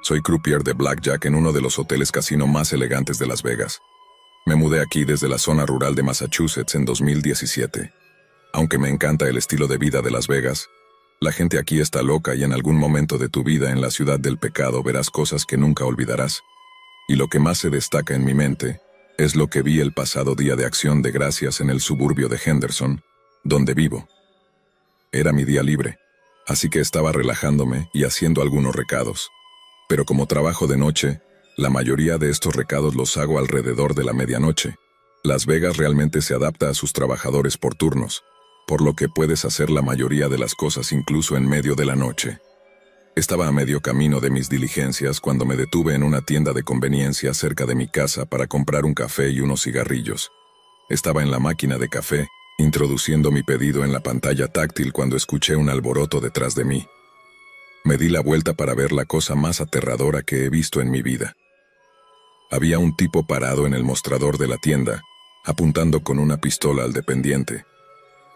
Soy croupier de blackjack en uno de los hoteles casino más elegantes de Las Vegas. Me mudé aquí desde la zona rural de Massachusetts en 2017. Aunque me encanta el estilo de vida de Las Vegas, la gente aquí está loca y en algún momento de tu vida en la ciudad del pecado verás cosas que nunca olvidarás. Y lo que más se destaca en mi mente es lo que vi el pasado día de Acción de Gracias en el suburbio de Henderson, donde vivo. Era mi día libre, así que estaba relajándome y haciendo algunos recados. Pero como trabajo de noche, la mayoría de estos recados los hago alrededor de la medianoche. Las Vegas realmente se adapta a sus trabajadores por turnos, por lo que puedes hacer la mayoría de las cosas incluso en medio de la noche. Estaba a medio camino de mis diligencias cuando me detuve en una tienda de conveniencia cerca de mi casa para comprar un café y unos cigarrillos. Estaba en la máquina de café, introduciendo mi pedido en la pantalla táctil cuando escuché un alboroto detrás de mí. Me di la vuelta para ver la cosa más aterradora que he visto en mi vida. Había un tipo parado en el mostrador de la tienda, apuntando con una pistola al dependiente.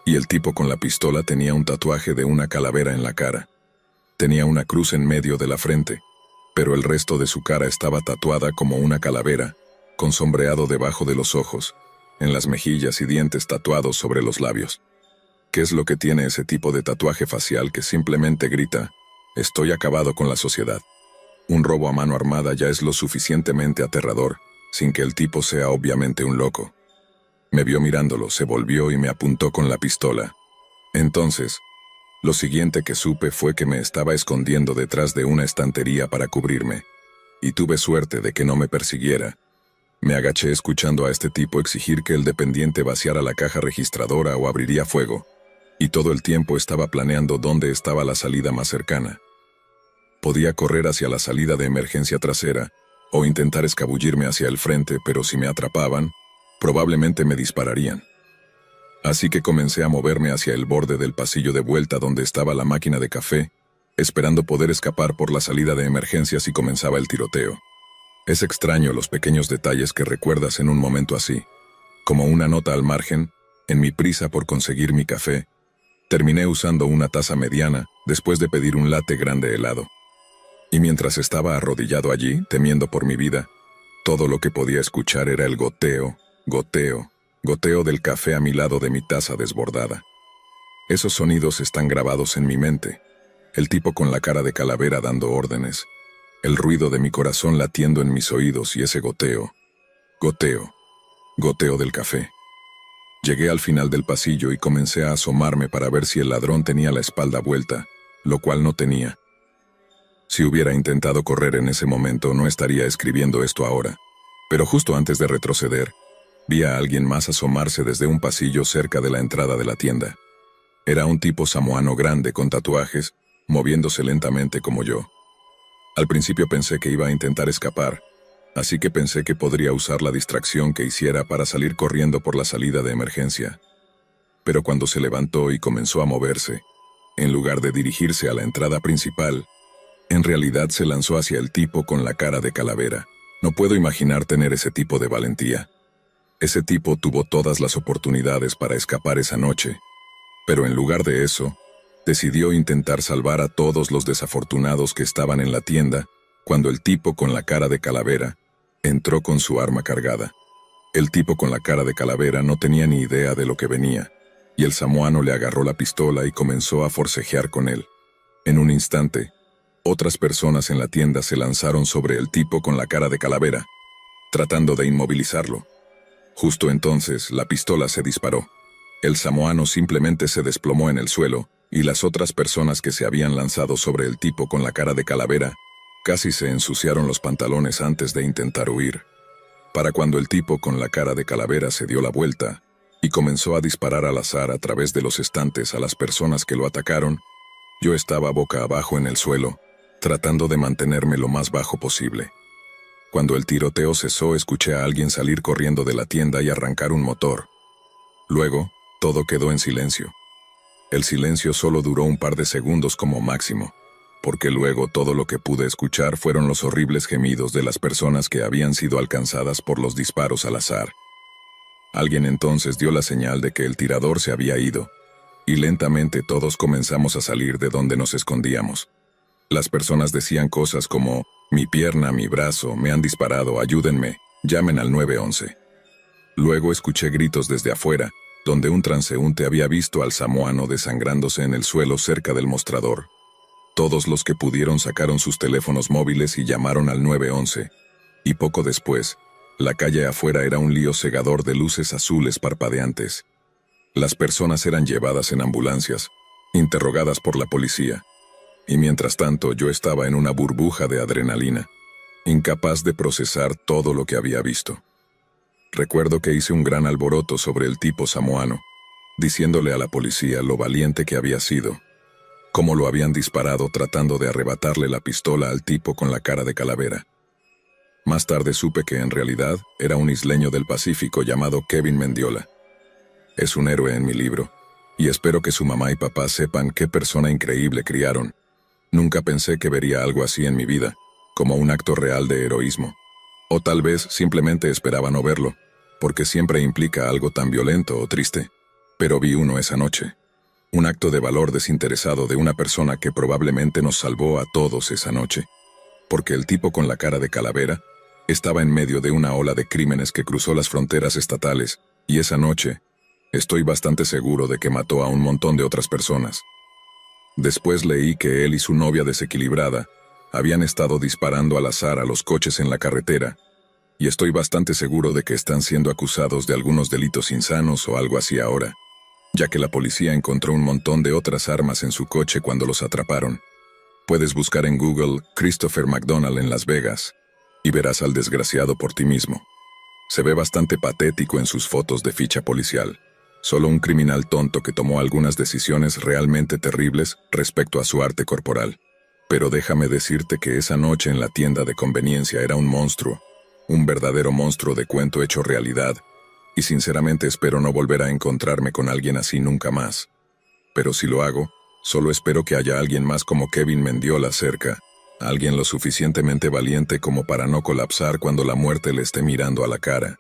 Y el tipo con la pistola tenía un tatuaje de una calavera en la cara. Tenía una cruz en medio de la frente, pero el resto de su cara estaba tatuada como una calavera, con sombreado debajo de los ojos, en las mejillas y dientes tatuados sobre los labios. ¿Qué es lo que tiene ese tipo de tatuaje facial que simplemente grita: "Estoy acabado con la sociedad"? Un robo a mano armada ya es lo suficientemente aterrador, sin que el tipo sea obviamente un loco. Me vio mirándolo, se volvió y me apuntó con la pistola. Entonces, lo siguiente que supe fue que me estaba escondiendo detrás de una estantería para cubrirme, y tuve suerte de que no me persiguiera. Me agaché escuchando a este tipo exigir que el dependiente vaciara la caja registradora o abriría fuego, y todo el tiempo estaba planeando dónde estaba la salida más cercana. Podía correr hacia la salida de emergencia trasera, o intentar escabullirme hacia el frente, pero si me atrapaban, probablemente me dispararían. Así que comencé a moverme hacia el borde del pasillo de vuelta donde estaba la máquina de café, esperando poder escapar por la salida de emergencia si comenzaba el tiroteo. Es extraño los pequeños detalles que recuerdas en un momento así. Como una nota al margen, en mi prisa por conseguir mi café, terminé usando una taza mediana después de pedir un latte grande helado. Y mientras estaba arrodillado allí, temiendo por mi vida, todo lo que podía escuchar era el goteo, goteo, goteo del café a mi lado de mi taza desbordada. Esos sonidos están grabados en mi mente. El tipo con la cara de calavera dando órdenes. El ruido de mi corazón latiendo en mis oídos y ese goteo. Goteo. Goteo del café. Llegué al final del pasillo y comencé a asomarme para ver si el ladrón tenía la espalda vuelta, lo cual no tenía. Si hubiera intentado correr en ese momento, no estaría escribiendo esto ahora. Pero justo antes de retroceder, vi a alguien más asomarse desde un pasillo cerca de la entrada de la tienda. Era un tipo samoano grande con tatuajes, moviéndose lentamente como yo. Al principio pensé que iba a intentar escapar, así que pensé que podría usar la distracción que hiciera para salir corriendo por la salida de emergencia. Pero cuando se levantó y comenzó a moverse, en lugar de dirigirse a la entrada principal, en realidad se lanzó hacia el tipo con la cara de calavera. No puedo imaginar tener ese tipo de valentía. Ese tipo tuvo todas las oportunidades para escapar esa noche, pero en lugar de eso, decidió intentar salvar a todos los desafortunados que estaban en la tienda cuando el tipo con la cara de calavera entró con su arma cargada. El tipo con la cara de calavera no tenía ni idea de lo que venía, y el samoano le agarró la pistola y comenzó a forcejear con él. En un instante, otras personas en la tienda se lanzaron sobre el tipo con la cara de calavera, tratando de inmovilizarlo. Justo entonces, la pistola se disparó. El samoano simplemente se desplomó en el suelo, y las otras personas que se habían lanzado sobre el tipo con la cara de calavera casi se ensuciaron los pantalones antes de intentar huir. Para cuando el tipo con la cara de calavera se dio la vuelta y comenzó a disparar al azar a través de los estantes a las personas que lo atacaron, yo estaba boca abajo en el suelo, tratando de mantenerme lo más bajo posible. Cuando el tiroteo cesó, escuché a alguien salir corriendo de la tienda y arrancar un motor. Luego, todo quedó en silencio. El silencio solo duró un par de segundos como máximo, porque luego todo lo que pude escuchar fueron los horribles gemidos de las personas que habían sido alcanzadas por los disparos al azar. Alguien entonces dio la señal de que el tirador se había ido, y lentamente todos comenzamos a salir de donde nos escondíamos. Las personas decían cosas como, mi pierna, mi brazo, me han disparado, ayúdenme, llamen al 911. Luego escuché gritos desde afuera, donde un transeúnte había visto al samoano desangrándose en el suelo cerca del mostrador. Todos los que pudieron sacaron sus teléfonos móviles y llamaron al 911. Y poco después, la calle afuera era un lío cegador de luces azules parpadeantes. Las personas eran llevadas en ambulancias, interrogadas por la policía. Y mientras tanto yo estaba en una burbuja de adrenalina, incapaz de procesar todo lo que había visto. Recuerdo que hice un gran alboroto sobre el tipo samoano, diciéndole a la policía lo valiente que había sido, cómo lo habían disparado tratando de arrebatarle la pistola al tipo con la cara de calavera. Más tarde supe que en realidad era un isleño del Pacífico llamado Kevin Mendiola. Es un héroe en mi libro, y espero que su mamá y papá sepan qué persona increíble criaron. Nunca pensé que vería algo así en mi vida, como un acto real de heroísmo. O tal vez simplemente esperaba no verlo, porque siempre implica algo tan violento o triste. Pero vi uno esa noche. Un acto de valor desinteresado de una persona que probablemente nos salvó a todos esa noche. Porque el tipo con la cara de calavera estaba en medio de una ola de crímenes que cruzó las fronteras estatales, y esa noche, estoy bastante seguro de que mató a un montón de otras personas. Después leí que él y su novia desequilibrada habían estado disparando al azar a los coches en la carretera, y estoy bastante seguro de que están siendo acusados de algunos delitos insanos o algo así ahora, ya que la policía encontró un montón de otras armas en su coche cuando los atraparon. Puedes buscar en Google Christopher McDonald en Las Vegas, y verás al desgraciado por ti mismo. Se ve bastante patético en sus fotos de ficha policial. Solo un criminal tonto que tomó algunas decisiones realmente terribles respecto a su arte corporal. Pero déjame decirte que esa noche en la tienda de conveniencia era un monstruo, un verdadero monstruo de cuento hecho realidad, y sinceramente espero no volver a encontrarme con alguien así nunca más. Pero si lo hago, solo espero que haya alguien más como Kevin Mendiola cerca, alguien lo suficientemente valiente como para no colapsar cuando la muerte le esté mirando a la cara.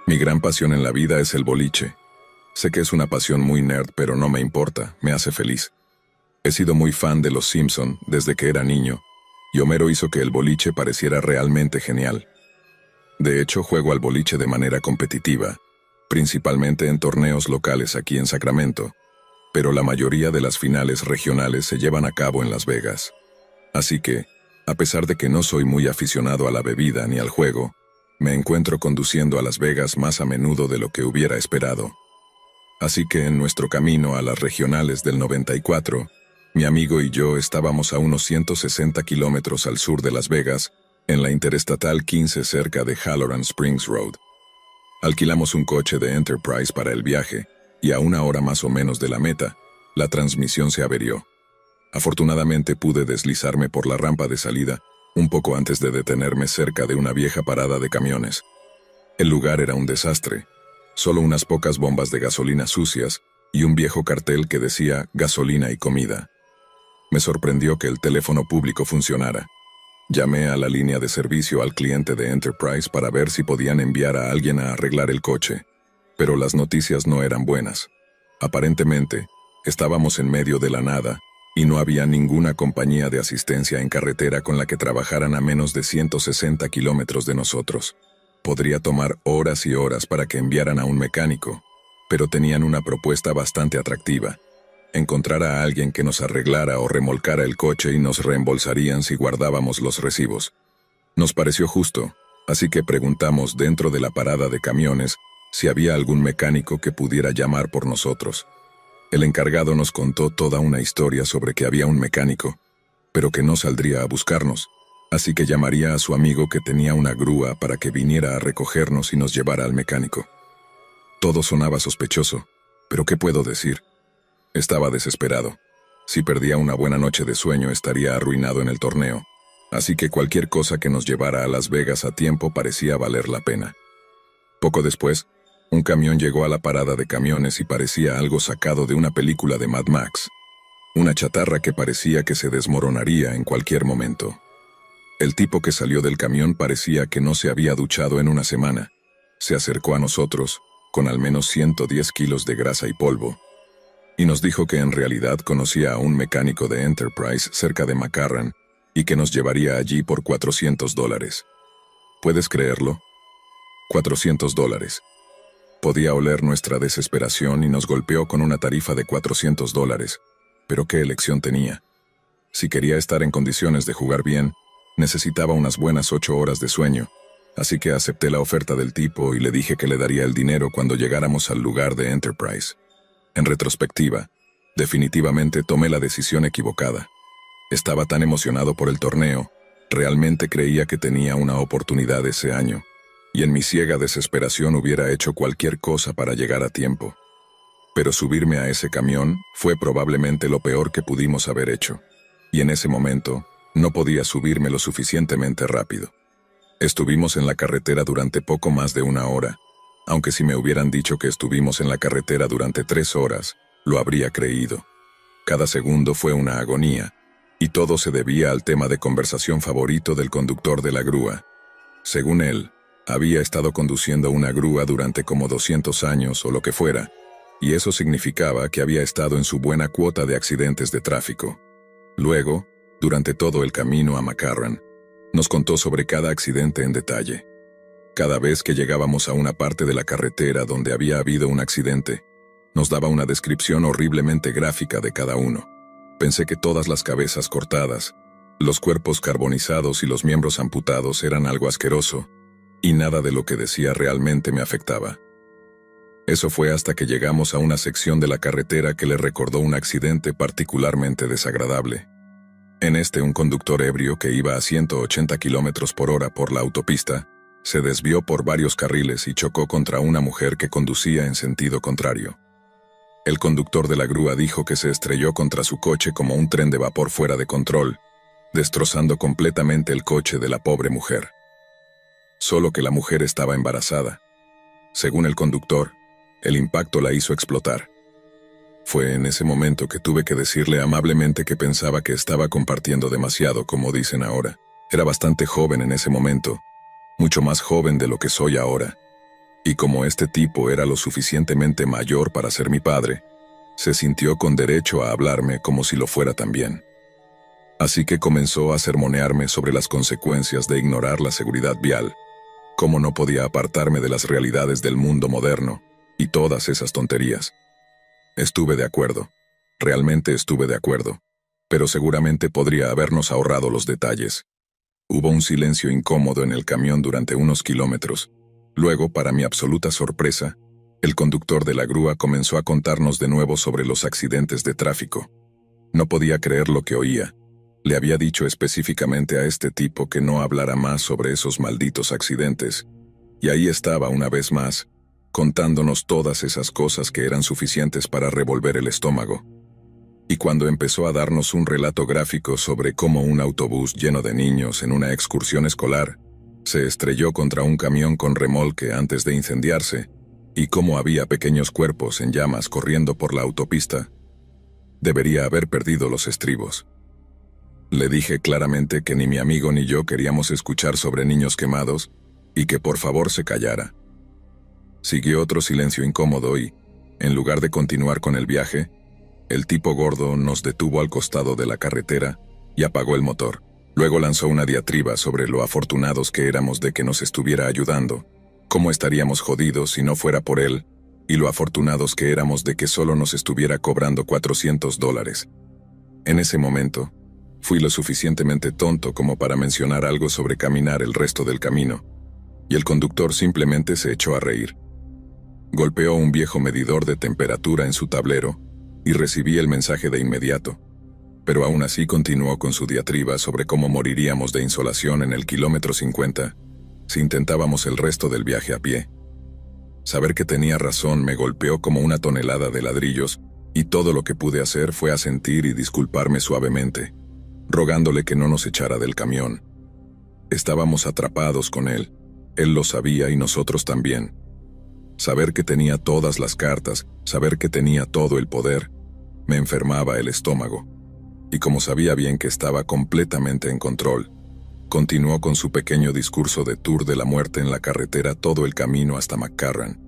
Mi gran pasión en la vida es el boliche. Sé que es una pasión muy nerd, pero no me importa, me hace feliz. He sido muy fan de Los Simpson desde que era niño, y Homero hizo que el boliche pareciera realmente genial. De hecho, juego al boliche de manera competitiva, principalmente en torneos locales aquí en Sacramento, pero la mayoría de las finales regionales se llevan a cabo en Las Vegas. Así que, a pesar de que no soy muy aficionado a la bebida ni al juego, me encuentro conduciendo a Las Vegas más a menudo de lo que hubiera esperado. Así que en nuestro camino a las regionales del 94, mi amigo y yo estábamos a unos 160 kilómetros al sur de Las Vegas, en la Interestatal 15 cerca de Halloran Springs Road. Alquilamos un coche de Enterprise para el viaje, y a una hora más o menos de la meta, la transmisión se averió. Afortunadamente pude deslizarme por la rampa de salida, un poco antes de detenerme cerca de una vieja parada de camiones. El lugar era un desastre, solo unas pocas bombas de gasolina sucias y un viejo cartel que decía gasolina y comida. Me sorprendió que el teléfono público funcionara. Llamé a la línea de servicio al cliente de Enterprise para ver si podían enviar a alguien a arreglar el coche, pero las noticias no eran buenas. Aparentemente, estábamos en medio de la nada, y no había ninguna compañía de asistencia en carretera con la que trabajaran a menos de 160 kilómetros de nosotros. Podría tomar horas y horas para que enviaran a un mecánico, pero tenían una propuesta bastante atractiva. Encontrar a alguien que nos arreglara o remolcara el coche y nos reembolsarían si guardábamos los recibos. Nos pareció justo, así que preguntamos dentro de la parada de camiones si había algún mecánico que pudiera llamar por nosotros. El encargado nos contó toda una historia sobre que había un mecánico, pero que no saldría a buscarnos, así que llamaría a su amigo que tenía una grúa para que viniera a recogernos y nos llevara al mecánico. Todo sonaba sospechoso, pero ¿qué puedo decir? Estaba desesperado. Si perdía una buena noche de sueño estaría arruinado en el torneo, así que cualquier cosa que nos llevara a Las Vegas a tiempo parecía valer la pena. Poco después, un camión llegó a la parada de camiones y parecía algo sacado de una película de Mad Max. Una chatarra que parecía que se desmoronaría en cualquier momento. El tipo que salió del camión parecía que no se había duchado en una semana. Se acercó a nosotros, con al menos 110 kilos de grasa y polvo, y nos dijo que en realidad conocía a un mecánico de Enterprise cerca de McCarran y que nos llevaría allí por $400. ¿Puedes creerlo? $400. Podía oler nuestra desesperación y nos golpeó con una tarifa de $400. Pero ¿qué elección tenía? Si quería estar en condiciones de jugar bien, necesitaba unas buenas 8 horas de sueño, así que acepté la oferta del tipo y le dije que le daría el dinero cuando llegáramos al lugar de Enterprise. En retrospectiva, definitivamente tomé la decisión equivocada. Estaba tan emocionado por el torneo, realmente creía que tenía una oportunidad ese año, y en mi ciega desesperación hubiera hecho cualquier cosa para llegar a tiempo. Pero subirme a ese camión fue probablemente lo peor que pudimos haber hecho, y en ese momento no podía subirme lo suficientemente rápido. Estuvimos en la carretera durante poco más de 1 hora, aunque si me hubieran dicho que estuvimos en la carretera durante 3 horas, lo habría creído. Cada segundo fue una agonía, y todo se debía al tema de conversación favorito del conductor de la grúa. Según él, había estado conduciendo una grúa durante como 200 años o lo que fuera, y eso significaba que había estado en su buena cuota de accidentes de tráfico. Luego, durante todo el camino a McCarran, nos contó sobre cada accidente en detalle. Cada vez que llegábamos a una parte de la carretera donde había habido un accidente, nos daba una descripción horriblemente gráfica de cada uno. Pensé que todas las cabezas cortadas, los cuerpos carbonizados y los miembros amputados eran algo asqueroso, y nada de lo que decía realmente me afectaba. Eso fue hasta que llegamos a una sección de la carretera que le recordó un accidente particularmente desagradable. En este, un conductor ebrio que iba a 180 kilómetros por hora por la autopista, se desvió por varios carriles y chocó contra una mujer que conducía en sentido contrario. El conductor de la grúa dijo que se estrelló contra su coche como un tren de vapor fuera de control, destrozando completamente el coche de la pobre mujer. Solo que la mujer estaba embarazada. Según el conductor, el impacto la hizo explotar. Fue en ese momento que tuve que decirle amablemente que pensaba que estaba compartiendo demasiado, como dicen ahora. Era bastante joven en ese momento, mucho más joven de lo que soy ahora. Y como este tipo era lo suficientemente mayor para ser mi padre, se sintió con derecho a hablarme como si lo fuera también. Así que comenzó a sermonearme sobre las consecuencias de ignorar la seguridad vial, cómo no podía apartarme de las realidades del mundo moderno, y todas esas tonterías. Estuve de acuerdo, realmente estuve de acuerdo, pero seguramente podría habernos ahorrado los detalles. Hubo un silencio incómodo en el camión durante unos kilómetros. Luego, para mi absoluta sorpresa, el conductor de la grúa comenzó a contarnos de nuevo sobre los accidentes de tráfico. No podía creer lo que oía. Le había dicho específicamente a este tipo que no hablara más sobre esos malditos accidentes, y ahí estaba una vez más, contándonos todas esas cosas que eran suficientes para revolver el estómago. Y cuando empezó a darnos un relato gráfico sobre cómo un autobús lleno de niños en una excursión escolar se estrelló contra un camión con remolque antes de incendiarse, y cómo había pequeños cuerpos en llamas corriendo por la autopista, debería haber perdido los estribos. Le dije claramente que ni mi amigo ni yo queríamos escuchar sobre niños quemados, y que por favor se callara. Siguió otro silencio incómodo y, en lugar de continuar con el viaje, el tipo gordo nos detuvo al costado de la carretera y apagó el motor. Luego lanzó una diatriba sobre lo afortunados que éramos de que nos estuviera ayudando, cómo estaríamos jodidos si no fuera por él, y lo afortunados que éramos de que solo nos estuviera cobrando $400. En ese momento, fui lo suficientemente tonto como para mencionar algo sobre caminar el resto del camino, y el conductor simplemente se echó a reír. Golpeó un viejo medidor de temperatura en su tablero, y recibí el mensaje de inmediato. Pero aún así continuó con su diatriba sobre cómo moriríamos de insolación en el kilómetro 50 si intentábamos el resto del viaje a pie. Saber que tenía razón me golpeó como una tonelada de ladrillos, y todo lo que pude hacer fue asentir y disculparme suavemente, rogándole que no nos echara del camión. Estábamos atrapados con él, él lo sabía y nosotros también. Saber que tenía todas las cartas, saber que tenía todo el poder, me enfermaba el estómago. Y como sabía bien que estaba completamente en control, Continuó con su pequeño discurso de tour de la muerte en la carretera todo el camino hasta McCarran.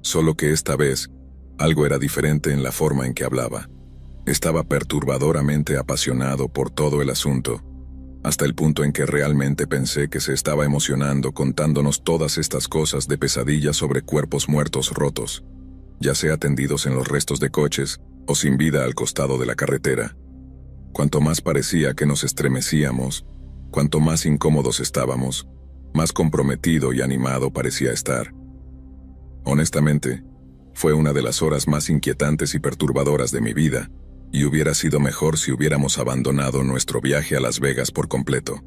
Solo que esta vez, algo era diferente en la forma en que hablaba. Estaba perturbadoramente apasionado por todo el asunto, hasta el punto en que realmente pensé que se estaba emocionando contándonos todas estas cosas de pesadillas sobre cuerpos muertos rotos, ya sea tendidos en los restos de coches o sin vida al costado de la carretera. Cuanto más parecía que nos estremecíamos, cuanto más incómodos estábamos, más comprometido y animado parecía estar. Honestamente, fue una de las horas más inquietantes y perturbadoras de mi vida, y hubiera sido mejor si hubiéramos abandonado nuestro viaje a Las Vegas por completo.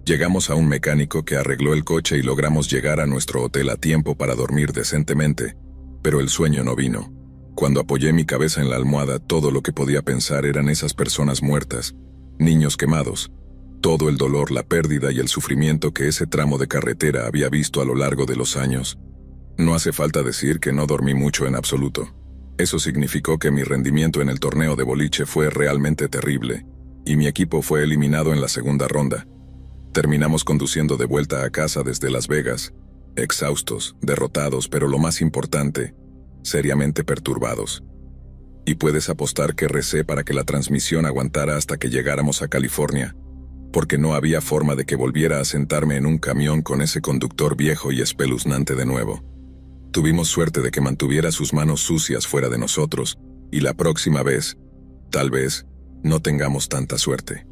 Llegamos a un mecánico que arregló el coche y logramos llegar a nuestro hotel a tiempo para dormir decentemente, pero el sueño no vino. Cuando apoyé mi cabeza en la almohada, todo lo que podía pensar eran esas personas muertas, niños quemados, todo el dolor, la pérdida y el sufrimiento que ese tramo de carretera había visto a lo largo de los años. No hace falta decir que no dormí mucho en absoluto. Eso significó que mi rendimiento en el torneo de boliche fue realmente terrible, y mi equipo fue eliminado en la segunda ronda. Terminamos conduciendo de vuelta a casa desde Las Vegas, exhaustos, derrotados, pero lo más importante, seriamente perturbados. Y puedes apostar que recé para que la transmisión aguantara hasta que llegáramos a California, porque no había forma de que volviera a sentarme en un camión con ese conductor viejo y espeluznante de nuevo. Tuvimos suerte de que mantuviera sus manos sucias fuera de nosotros, y la próxima vez, tal vez, no tengamos tanta suerte.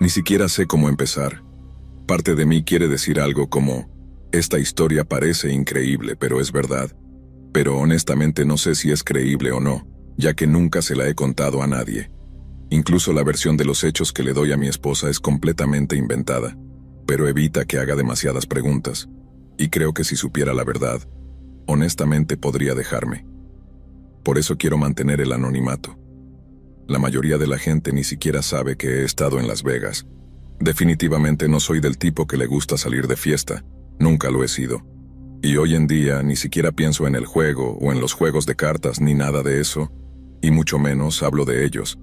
Ni siquiera sé cómo empezar. Parte de mí quiere decir algo como, esta historia parece increíble, pero es verdad. Pero honestamente no sé si es creíble o no, ya que nunca se la he contado a nadie. Incluso la versión de los hechos que le doy a mi esposa es completamente inventada, pero evita que haga demasiadas preguntas, y creo que si supiera la verdad, honestamente podría dejarme. Por eso quiero mantener el anonimato. La mayoría de la gente ni siquiera sabe que he estado en Las Vegas. Definitivamente no soy del tipo que le gusta salir de fiesta, nunca lo he sido. Y hoy en día ni siquiera pienso en el juego o en los juegos de cartas ni nada de eso, y mucho menos hablo de ellos.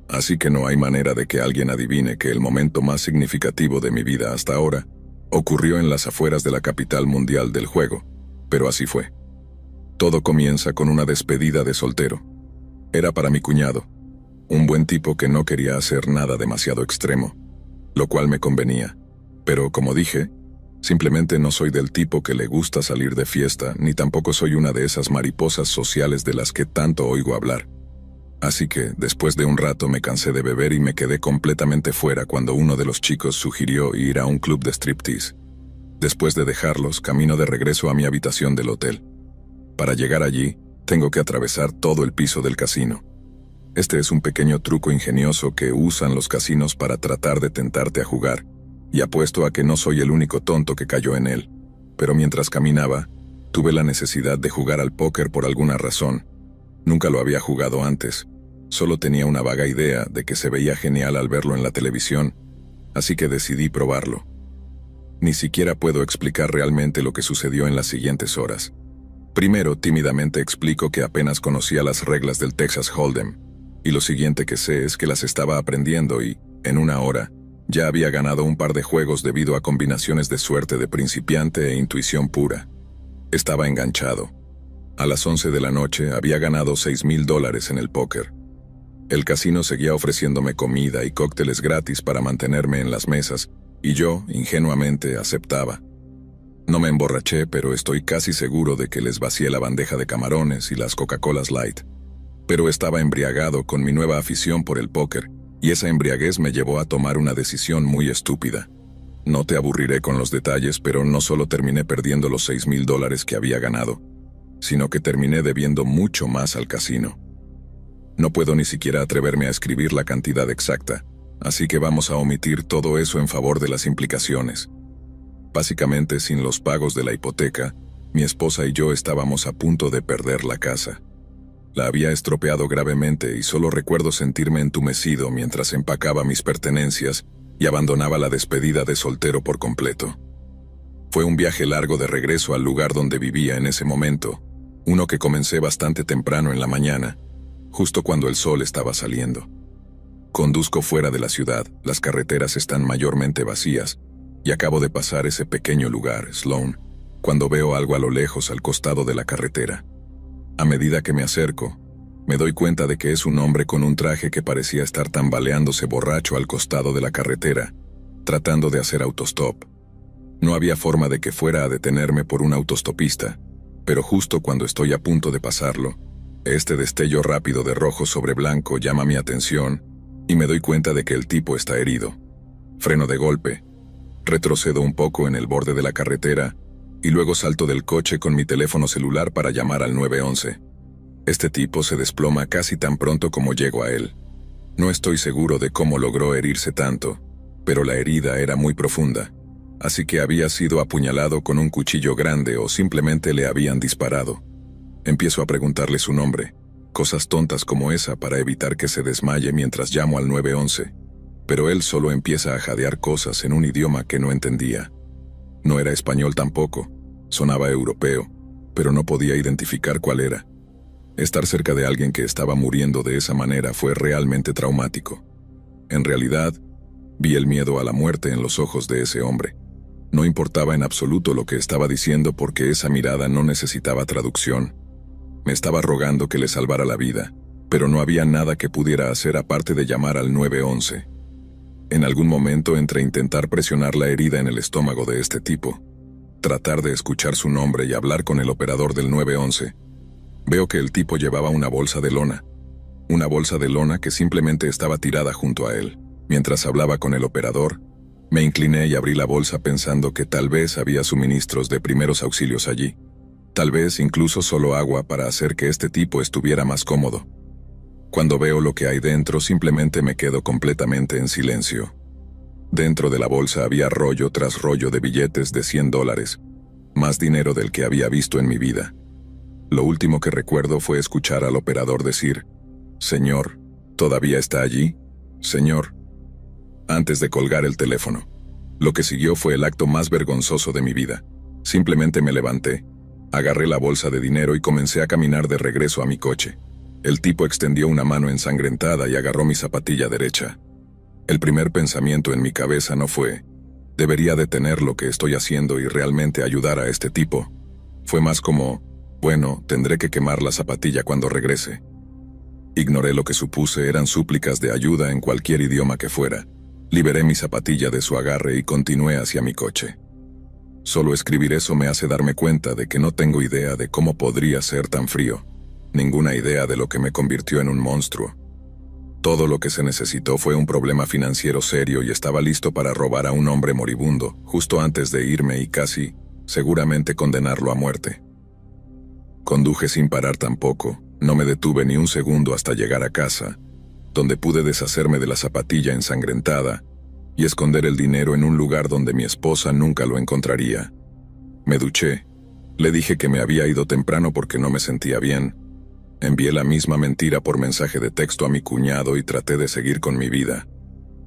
Así que no hay manera de que alguien adivine que el momento más significativo de mi vida hasta ahora ocurrió en las afueras de la capital mundial del juego, pero así fue. Todo comienza con una despedida de soltero. Era para mi cuñado, un buen tipo que no quería hacer nada demasiado extremo, lo cual me convenía, pero como dije, simplemente no soy del tipo que le gusta salir de fiesta, ni tampoco soy una de esas mariposas sociales de las que tanto oigo hablar. Así que, después de un rato me cansé de beber y me quedé completamente fuera cuando uno de los chicos sugirió ir a un club de striptease. Después de dejarlos, camino de regreso a mi habitación del hotel. Para llegar allí, tengo que atravesar todo el piso del casino. Este es un pequeño truco ingenioso que usan los casinos para tratar de tentarte a jugar, y apuesto a que no soy el único tonto que cayó en él. Pero mientras caminaba, tuve la necesidad de jugar al póker por alguna razón. Nunca lo había jugado antes, solo tenía una vaga idea de que se veía genial al verlo en la televisión, así que decidí probarlo. Ni siquiera puedo explicar realmente lo que sucedió en las siguientes horas. Primero, tímidamente explico que apenas conocía las reglas del Texas Hold'em, y lo siguiente que sé es que las estaba aprendiendo y, en una hora, ya había ganado un par de juegos debido a combinaciones de suerte de principiante e intuición pura. Estaba enganchado. A las 11 de la noche había ganado $6,000 en el póker. El casino seguía ofreciéndome comida y cócteles gratis para mantenerme en las mesas, y yo, ingenuamente, aceptaba. No me emborraché, pero estoy casi seguro de que les vacié la bandeja de camarones y las Coca-Colas Light. Pero estaba embriagado con mi nueva afición por el póker, y esa embriaguez me llevó a tomar una decisión muy estúpida. No te aburriré con los detalles, pero no solo terminé perdiendo los $6,000 que había ganado, sino que terminé debiendo mucho más al casino. No puedo ni siquiera atreverme a escribir la cantidad exacta, así que vamos a omitir todo eso en favor de las implicaciones. Básicamente, sin los pagos de la hipoteca, mi esposa y yo estábamos a punto de perder la casa. La había estropeado gravemente y solo recuerdo sentirme entumecido mientras empacaba mis pertenencias y abandonaba la despedida de soltero por completo. Fue un viaje largo de regreso al lugar donde vivía en ese momento, Uno que comencé bastante temprano en la mañana, justo cuando el sol estaba saliendo. Conduzco fuera de la ciudad, las carreteras están mayormente vacías, y acabo de pasar ese pequeño lugar, Sloan, cuando veo algo a lo lejos al costado de la carretera. A medida que me acerco, me doy cuenta de que es un hombre con un traje que parecía estar tambaleándose borracho al costado de la carretera, tratando de hacer autostop. No había forma de que fuera a detenerme por un autostopista, pero justo cuando estoy a punto de pasarlo, este destello rápido de rojo sobre blanco llama mi atención y me doy cuenta de que el tipo está herido. Freno de golpe, retrocedo un poco en el borde de la carretera y luego salto del coche con mi teléfono celular para llamar al 911. Este tipo se desploma casi tan pronto como llego a él. No estoy seguro de cómo logró herirse tanto, pero la herida era muy profunda, así que había sido apuñalado con un cuchillo grande o simplemente le habían disparado. Empiezo a preguntarle su nombre, cosas tontas como esa para evitar que se desmaye mientras llamo al 911, pero él solo empieza a jadear cosas en un idioma que no entendía. No era español tampoco, sonaba europeo, pero no podía identificar cuál era. Estar cerca de alguien que estaba muriendo de esa manera fue realmente traumático. En realidad, vi el miedo a la muerte en los ojos de ese hombre. No importaba en absoluto lo que estaba diciendo porque esa mirada no necesitaba traducción. Me estaba rogando que le salvara la vida, pero no había nada que pudiera hacer aparte de llamar al 911. En algún momento entre intentar presionar la herida en el estómago de este tipo, tratar de escuchar su nombre y hablar con el operador del 911, veo que el tipo llevaba una bolsa de lona que simplemente estaba tirada junto a él. Mientras hablaba con el operador, me incliné y abrí la bolsa pensando que tal vez había suministros de primeros auxilios allí. Tal vez incluso solo agua para hacer que este tipo estuviera más cómodo. Cuando veo lo que hay dentro, simplemente me quedo completamente en silencio. Dentro de la bolsa había rollo tras rollo de billetes de $100, más dinero del que había visto en mi vida. Lo último que recuerdo fue escuchar al operador decir, «Señor, ¿todavía está allí? Señor», antes de colgar el teléfono. Lo que siguió fue el acto más vergonzoso de mi vida. Simplemente me levanté, agarré la bolsa de dinero y comencé a caminar de regreso a mi coche. El tipo extendió una mano ensangrentada y agarró mi zapatilla derecha. El primer pensamiento en mi cabeza no fue, debería detener lo que estoy haciendo y realmente ayudar a este tipo. Fue más como, bueno, tendré que quemar la zapatilla cuando regrese. Ignoré lo que supuse eran súplicas de ayuda en cualquier idioma que fuera. Liberé mi zapatilla de su agarre y continué hacia mi coche. Solo escribir eso me hace darme cuenta de que no tengo idea de cómo podría ser tan frío. Ninguna idea de lo que me convirtió en un monstruo. Todo lo que se necesitó fue un problema financiero serio y estaba listo para robar a un hombre moribundo, justo antes de irme y casi, seguramente condenarlo a muerte. Conduje sin parar tampoco, no me detuve ni un segundo hasta llegar a casa, donde pude deshacerme de la zapatilla ensangrentada y esconder el dinero en un lugar donde mi esposa nunca lo encontraría. Me duché, le dije que me había ido temprano porque no me sentía bien. Envié la misma mentira por mensaje de texto a mi cuñado y traté de seguir con mi vida,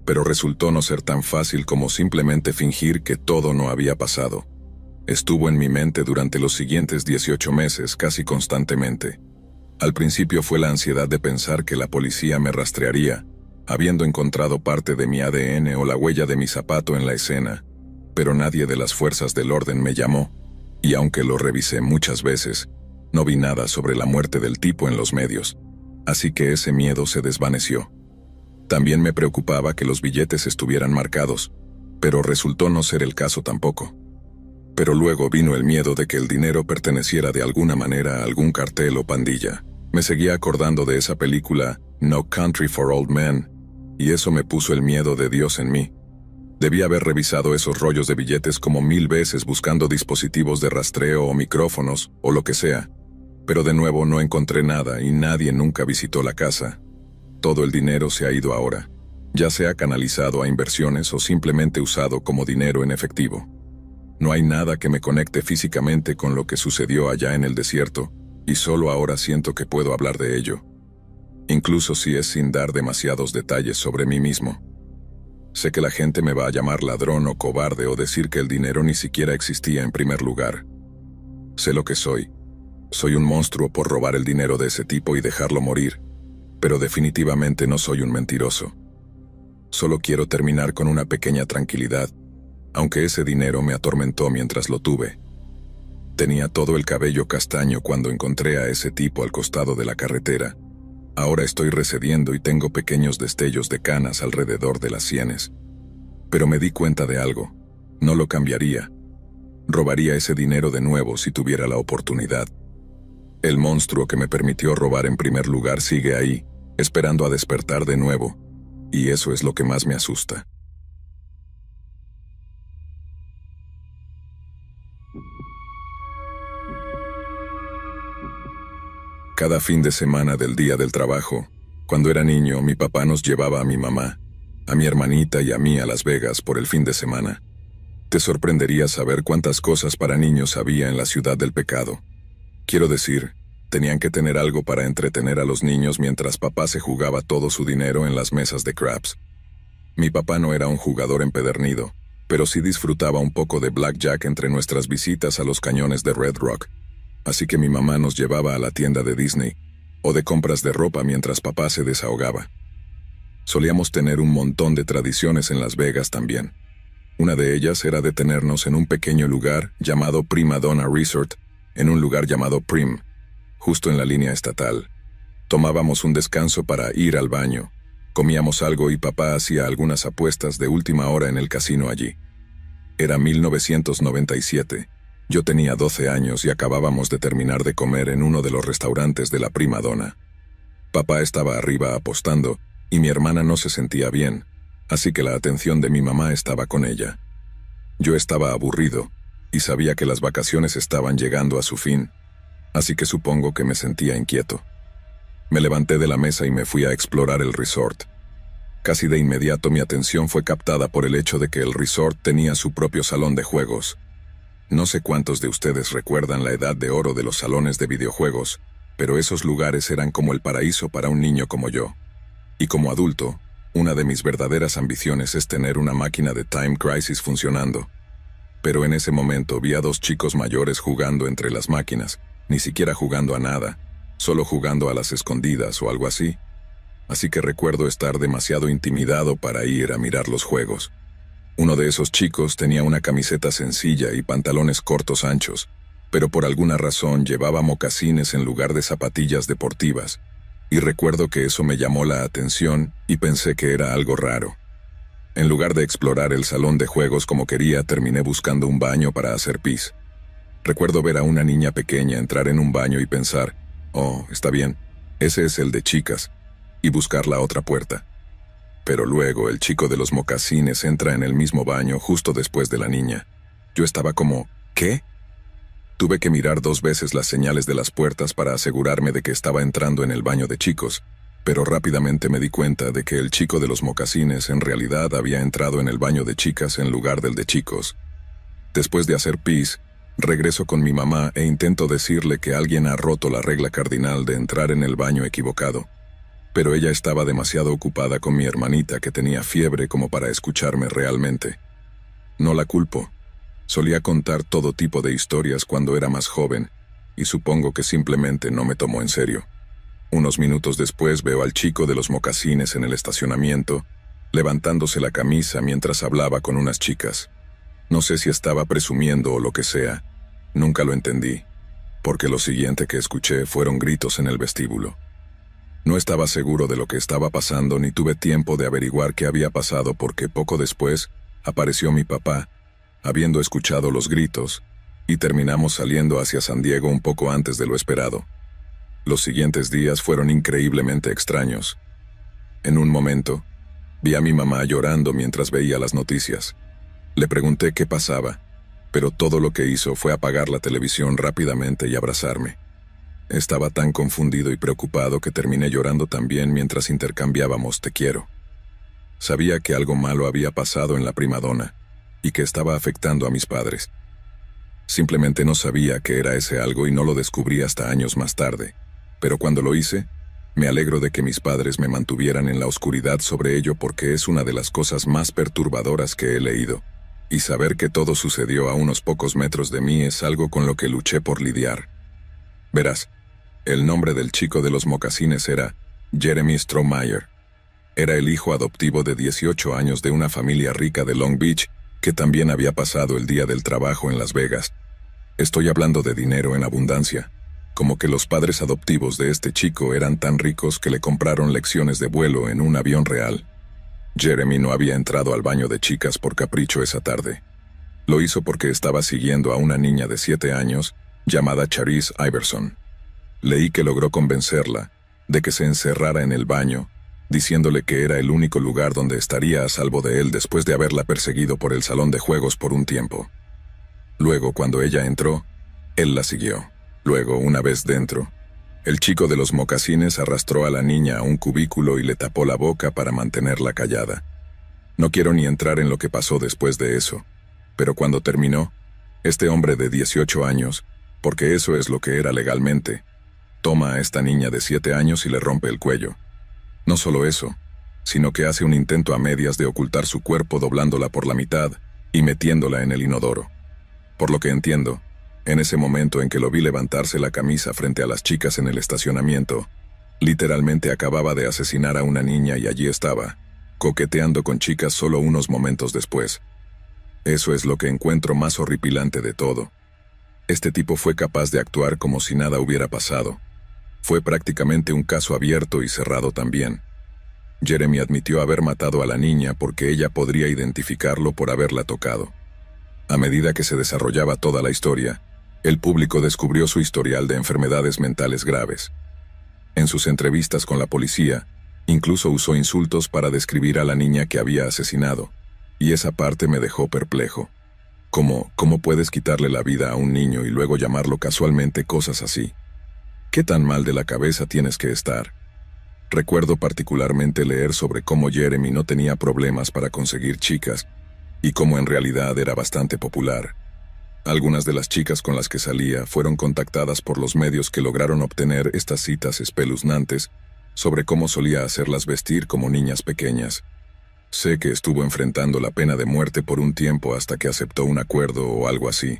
pero resultó no ser tan fácil como simplemente fingir que todo no había pasado. Estuvo en mi mente durante los siguientes 18 meses casi constantemente. Al principio fue la ansiedad de pensar que la policía me rastrearía, habiendo encontrado parte de mi ADN o la huella de mi zapato en la escena, pero nadie de las fuerzas del orden me llamó, y aunque lo revisé muchas veces, no vi nada sobre la muerte del tipo en los medios, así que ese miedo se desvaneció. También me preocupaba que los billetes estuvieran marcados, pero resultó no ser el caso tampoco. Pero luego vino el miedo de que el dinero perteneciera de alguna manera a algún cartel o pandilla. Me seguía acordando de esa película, No Country for Old Men, y eso me puso el miedo de Dios en mí. Debí haber revisado esos rollos de billetes como 1000 veces buscando dispositivos de rastreo o micrófonos, o lo que sea. Pero de nuevo no encontré nada y nadie nunca visitó la casa. Todo el dinero se ha ido ahora, ya sea canalizado a inversiones o simplemente usado como dinero en efectivo. No hay nada que me conecte físicamente con lo que sucedió allá en el desierto, y solo ahora siento que puedo hablar de ello. Incluso si es sin dar demasiados detalles sobre mí mismo. Sé que la gente me va a llamar ladrón o cobarde o decir que el dinero ni siquiera existía en primer lugar. Sé lo que soy. Soy un monstruo por robar el dinero de ese tipo y dejarlo morir, pero definitivamente no soy un mentiroso. Solo quiero terminar con una pequeña tranquilidad, aunque ese dinero me atormentó mientras lo tuve. Tenía todo el cabello castaño cuando encontré a ese tipo al costado de la carretera. Ahora estoy recediendo y tengo pequeños destellos de canas alrededor de las sienes. Pero me di cuenta de algo. No lo cambiaría. Robaría ese dinero de nuevo si tuviera la oportunidad. El monstruo que me permitió robar en primer lugar sigue ahí, esperando a despertar de nuevo, y eso es lo que más me asusta. Cada fin de semana del día del trabajo, cuando era niño, mi papá nos llevaba a mi mamá, a mi hermanita y a mí a Las Vegas por el fin de semana. Te sorprendería saber cuántas cosas para niños había en la ciudad del pecado. Quiero decir, tenían que tener algo para entretener a los niños mientras papá se jugaba todo su dinero en las mesas de craps. Mi papá no era un jugador empedernido, pero sí disfrutaba un poco de blackjack entre nuestras visitas a los cañones de Red Rock. Así que mi mamá nos llevaba a la tienda de Disney, o de compras de ropa mientras papá se desahogaba. Solíamos tener un montón de tradiciones en Las Vegas también. Una de ellas era detenernos en un pequeño lugar llamado Prima Donna Resort, en un lugar llamado Prim, justo en la línea estatal. Tomábamos un descanso para ir al baño, comíamos algo y papá hacía algunas apuestas de última hora en el casino allí. Era 1997. Yo tenía 12 años y acabábamos de terminar de comer en uno de los restaurantes de la Prima Donna. Papá estaba arriba apostando y mi hermana no se sentía bien, así que la atención de mi mamá estaba con ella. Yo estaba aburrido y sabía que las vacaciones estaban llegando a su fin, así que supongo que me sentía inquieto. Me levanté de la mesa y me fui a explorar el resort. Casi de inmediato mi atención fue captada por el hecho de que el resort tenía su propio salón de juegos. No sé cuántos de ustedes recuerdan la edad de oro de los salones de videojuegos, pero esos lugares eran como el paraíso para un niño como yo. Y como adulto, una de mis verdaderas ambiciones es tener una máquina de Time Crisis funcionando. Pero en ese momento vi a dos chicos mayores jugando entre las máquinas, ni siquiera jugando a nada, solo jugando a las escondidas o algo así. Así que recuerdo estar demasiado intimidado para ir a mirar los juegos. Uno de esos chicos tenía una camiseta sencilla y pantalones cortos anchos, pero por alguna razón llevaba mocasines en lugar de zapatillas deportivas, y recuerdo que eso me llamó la atención y pensé que era algo raro. En lugar de explorar el salón de juegos como quería, terminé buscando un baño para hacer pis. Recuerdo ver a una niña pequeña entrar en un baño y pensar, oh, está bien, ese es el de chicas, y buscar la otra puerta. Pero luego el chico de los mocasines entra en el mismo baño justo después de la niña. Yo estaba como, ¿qué? Tuve que mirar 2 veces las señales de las puertas para asegurarme de que estaba entrando en el baño de chicos, pero rápidamente me di cuenta de que el chico de los mocasines en realidad había entrado en el baño de chicas en lugar del de chicos. Después de hacer pis, regreso con mi mamá e intento decirle que alguien ha roto la regla cardinal de entrar en el baño equivocado. Pero ella estaba demasiado ocupada con mi hermanita que tenía fiebre como para escucharme realmente. No la culpo. Solía contar todo tipo de historias cuando era más joven, y supongo que simplemente no me tomó en serio. Unos minutos después veo al chico de los mocasines en el estacionamiento, levantándose la camisa mientras hablaba con unas chicas. No sé si estaba presumiendo o lo que sea. Nunca lo entendí, porque lo siguiente que escuché fueron gritos en el vestíbulo. No estaba seguro de lo que estaba pasando ni tuve tiempo de averiguar qué había pasado porque poco después apareció mi papá, habiendo escuchado los gritos, y terminamos saliendo hacia San Diego un poco antes de lo esperado. Los siguientes días fueron increíblemente extraños. En un momento, vi a mi mamá llorando mientras veía las noticias. Le pregunté qué pasaba, pero todo lo que hizo fue apagar la televisión rápidamente y abrazarme. Estaba tan confundido y preocupado que terminé llorando también mientras intercambiábamos te quiero. Sabía que algo malo había pasado en la Prima Donna y que estaba afectando a mis padres. Simplemente no sabía qué era ese algo y no lo descubrí hasta años más tarde, pero cuando lo hice, me alegro de que mis padres me mantuvieran en la oscuridad sobre ello porque es una de las cosas más perturbadoras que he leído, y saber que todo sucedió a unos pocos metros de mí es algo con lo que luché por lidiar. Verás, el nombre del chico de los mocasines era Jeremy Strohmeyer. Era el hijo adoptivo de 18 años de una familia rica de Long Beach que también había pasado el día del trabajo en Las Vegas. Estoy hablando de dinero en abundancia, como que los padres adoptivos de este chico eran tan ricos que le compraron lecciones de vuelo en un avión real. Jeremy no había entrado al baño de chicas por capricho esa tarde. Lo hizo porque estaba siguiendo a una niña de 7 años llamada Charisse Iverson. Leí que logró convencerla de que se encerrara en el baño, diciéndole que era el único lugar donde estaría a salvo de él después de haberla perseguido por el salón de juegos por un tiempo. Luego, cuando ella entró, él la siguió. Luego, una vez dentro, el chico de los mocasines arrastró a la niña a un cubículo y le tapó la boca para mantenerla callada. No quiero ni entrar en lo que pasó después de eso, pero cuando terminó, este hombre de 18 años, porque eso es lo que era legalmente, toma a esta niña de 7 años y le rompe el cuello. No solo eso, sino que hace un intento a medias de ocultar su cuerpo doblándola por la mitad y metiéndola en el inodoro. Por lo que entiendo, en ese momento en que lo vi levantarse la camisa frente a las chicas en el estacionamiento, literalmente acababa de asesinar a una niña y allí estaba, coqueteando con chicas solo unos momentos después. Eso es lo que encuentro más horripilante de todo. Este tipo fue capaz de actuar como si nada hubiera pasado. Fue prácticamente un caso abierto y cerrado también. Jeremy admitió haber matado a la niña porque ella podría identificarlo por haberla tocado. A medida que se desarrollaba toda la historia, el público descubrió su historial de enfermedades mentales graves. En sus entrevistas con la policía, incluso usó insultos para describir a la niña que había asesinado, y esa parte me dejó perplejo. ¿Cómo puedes quitarle la vida a un niño y luego llamarlo casualmente cosas así? ¿Qué tan mal de la cabeza tienes que estar? Recuerdo particularmente leer sobre cómo Jeremy no tenía problemas para conseguir chicas, y cómo en realidad era bastante popular. Algunas de las chicas con las que salía fueron contactadas por los medios que lograron obtener estas citas espeluznantes sobre cómo solía hacerlas vestir como niñas pequeñas. Sé que estuvo enfrentando la pena de muerte por un tiempo hasta que aceptó un acuerdo o algo así.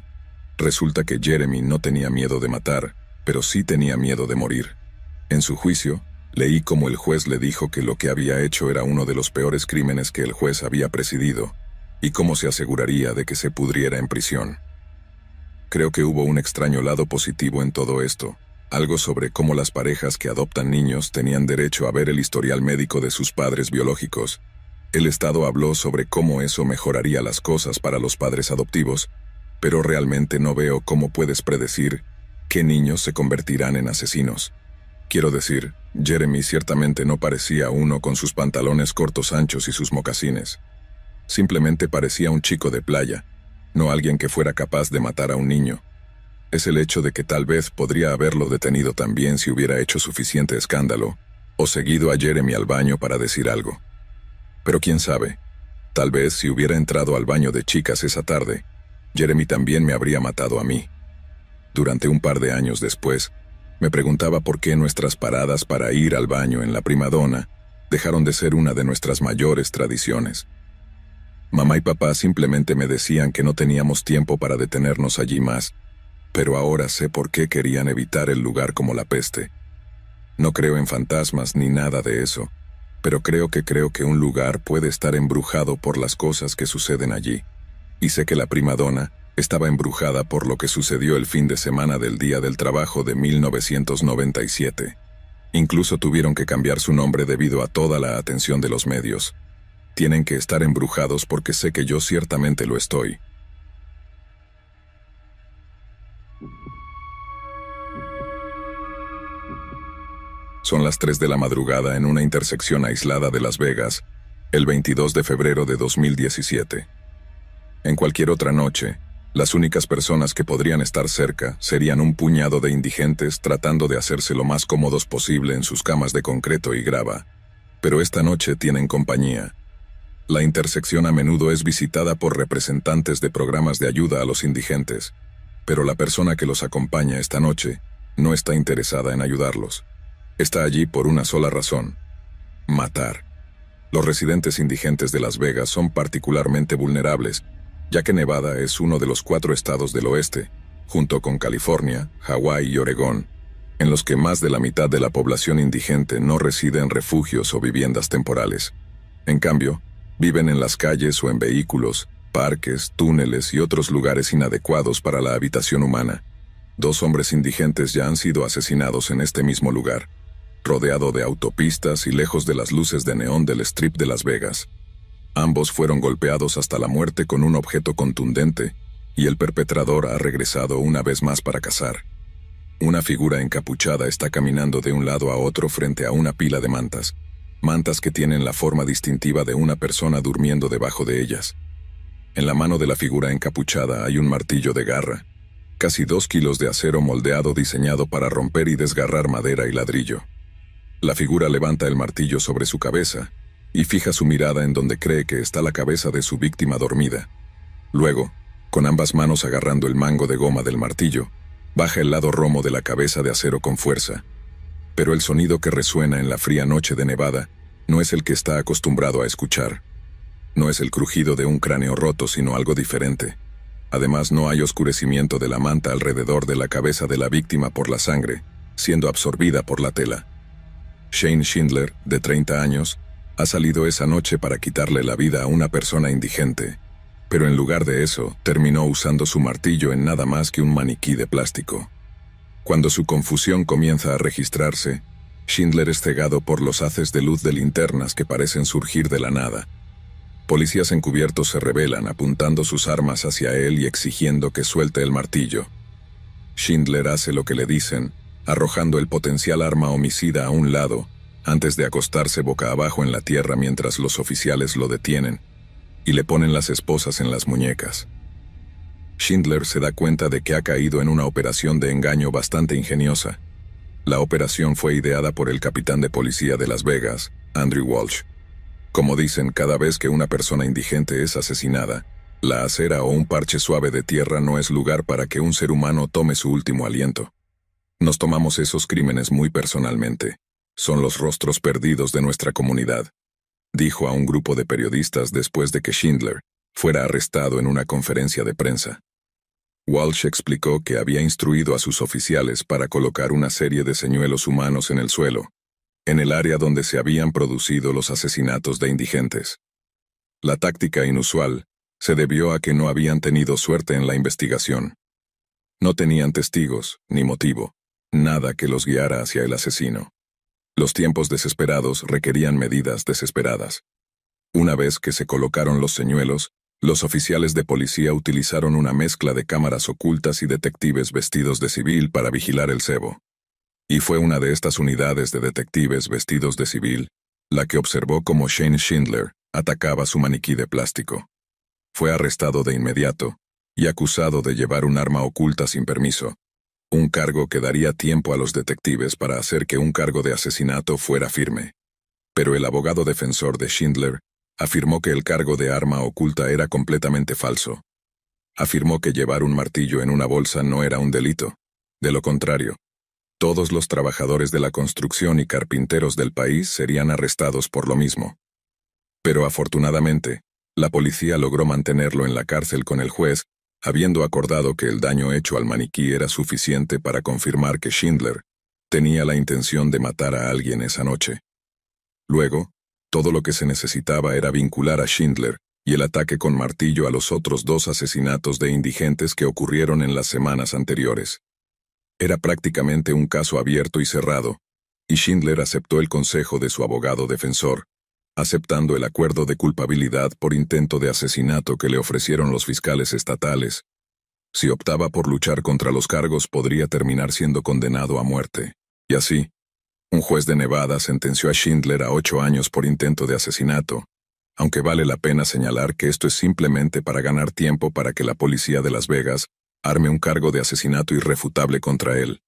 Resulta que Jeremy no tenía miedo de matar, pero sí tenía miedo de morir. En su juicio, leí cómo el juez le dijo que lo que había hecho era uno de los peores crímenes que el juez había presidido, y cómo se aseguraría de que se pudriera en prisión. Creo que hubo un extraño lado positivo en todo esto, algo sobre cómo las parejas que adoptan niños tenían derecho a ver el historial médico de sus padres biológicos. El Estado habló sobre cómo eso mejoraría las cosas para los padres adoptivos, pero realmente no veo cómo puedes predecir qué niños se convertirán en asesinos. Quiero decir, Jeremy ciertamente no parecía uno con sus pantalones cortos anchos y sus mocasines. Simplemente parecía un chico de playa, no alguien que fuera capaz de matar a un niño. Es el hecho de que tal vez podría haberlo detenido también si hubiera hecho suficiente escándalo, o seguido a Jeremy al baño para decir algo. Pero quién sabe, tal vez si hubiera entrado al baño de chicas esa tarde, Jeremy también me habría matado a mí. Durante un par de años después, me preguntaba por qué nuestras paradas para ir al baño en la Primadonna dejaron de ser una de nuestras mayores tradiciones. Mamá y papá simplemente me decían que no teníamos tiempo para detenernos allí más, pero ahora sé por qué querían evitar el lugar como la peste. No creo en fantasmas ni nada de eso, pero creo que un lugar puede estar embrujado por las cosas que suceden allí. Y sé que la Primadonna estaba embrujada por lo que sucedió el fin de semana del Día del Trabajo de 1997. Incluso tuvieron que cambiar su nombre debido a toda la atención de los medios. Tienen que estar embrujados porque sé que yo ciertamente lo estoy. Son las 3 de la madrugada en una intersección aislada de Las Vegas, el 22 de febrero de 2017. En cualquier otra noche, las únicas personas que podrían estar cerca serían un puñado de indigentes tratando de hacerse lo más cómodos posible en sus camas de concreto y grava. Pero esta noche tienen compañía. La intersección a menudo es visitada por representantes de programas de ayuda a los indigentes, pero la persona que los acompaña esta noche no está interesada en ayudarlos. Está allí por una sola razón: matar. Los residentes indigentes de Las Vegas son particularmente vulnerables, ya que Nevada es uno de los 4 estados del oeste, junto con California, Hawái y Oregón, en los que más de la mitad de la población indigente no reside en refugios o viviendas temporales. En cambio, viven en las calles o en vehículos, parques, túneles y otros lugares inadecuados para la habitación humana. 2 hombres indigentes ya han sido asesinados en este mismo lugar, rodeado de autopistas y lejos de las luces de neón del Strip de Las Vegas. Ambos fueron golpeados hasta la muerte con un objeto contundente, y el perpetrador ha regresado una vez más para cazar. Una figura encapuchada está caminando de un lado a otro frente a una pila de mantas, mantas que tienen la forma distintiva de una persona durmiendo debajo de ellas. En la mano de la figura encapuchada hay un martillo de garra, casi 2 kilos de acero moldeado diseñado para romper y desgarrar madera y ladrillo. La figura levanta el martillo sobre su cabeza y fija su mirada en donde cree que está la cabeza de su víctima dormida. Luego, con ambas manos agarrando el mango de goma del martillo, baja el lado romo de la cabeza de acero con fuerza. Pero el sonido que resuena en la fría noche de Nevada no es el que está acostumbrado a escuchar. No es el crujido de un cráneo roto, sino algo diferente. Además, no hay oscurecimiento de la manta alrededor de la cabeza de la víctima por la sangre, siendo absorbida por la tela. Shane Schindler, de 30 años, ha salido esa noche para quitarle la vida a una persona indigente, pero en lugar de eso, terminó usando su martillo en nada más que un maniquí de plástico. Cuando su confusión comienza a registrarse, Schindler es cegado por los haces de luz de linternas que parecen surgir de la nada. Policías encubiertos se rebelan apuntando sus armas hacia él y exigiendo que suelte el martillo. Schindler hace lo que le dicen, arrojando el potencial arma homicida a un lado, antes de acostarse boca abajo en la tierra mientras los oficiales lo detienen y le ponen las esposas en las muñecas. Schindler se da cuenta de que ha caído en una operación de engaño bastante ingeniosa. La operación fue ideada por el capitán de policía de Las Vegas, Andrew Walsh. Como dicen, cada vez que una persona indigente es asesinada, la acera o un parche suave de tierra no es lugar para que un ser humano tome su último aliento. Nos tomamos esos crímenes muy personalmente. Son los rostros perdidos de nuestra comunidad, dijo a un grupo de periodistas después de que Schindler fuera arrestado en una conferencia de prensa. Walsh explicó que había instruido a sus oficiales para colocar una serie de señuelos humanos en el suelo, en el área donde se habían producido los asesinatos de indigentes. La táctica inusual se debió a que no habían tenido suerte en la investigación. No tenían testigos, ni motivo, nada que los guiara hacia el asesino. Los tiempos desesperados requerían medidas desesperadas. Una vez que se colocaron los señuelos, los oficiales de policía utilizaron una mezcla de cámaras ocultas y detectives vestidos de civil para vigilar el cebo. Y fue una de estas unidades de detectives vestidos de civil la que observó cómo Shane Schindler atacaba su maniquí de plástico. Fue arrestado de inmediato y acusado de llevar un arma oculta sin permiso, un cargo que daría tiempo a los detectives para hacer que un cargo de asesinato fuera firme. Pero el abogado defensor de Schindler afirmó que el cargo de arma oculta era completamente falso. Afirmó que llevar un martillo en una bolsa no era un delito. De lo contrario, todos los trabajadores de la construcción y carpinteros del país serían arrestados por lo mismo. Pero afortunadamente, la policía logró mantenerlo en la cárcel con el juez, habiendo acordado que el daño hecho al maniquí era suficiente para confirmar que Schindler tenía la intención de matar a alguien esa noche. Luego, todo lo que se necesitaba era vincular a Schindler y el ataque con martillo a los otros 2 asesinatos de indigentes que ocurrieron en las semanas anteriores. Era prácticamente un caso abierto y cerrado, y Schindler aceptó el consejo de su abogado defensor, aceptando el acuerdo de culpabilidad por intento de asesinato que le ofrecieron los fiscales estatales. Si optaba por luchar contra los cargos, podría terminar siendo condenado a muerte. Y así, un juez de Nevada sentenció a Schindler a 8 años por intento de asesinato, aunque vale la pena señalar que esto es simplemente para ganar tiempo para que la policía de Las Vegas arme un cargo de asesinato irrefutable contra él,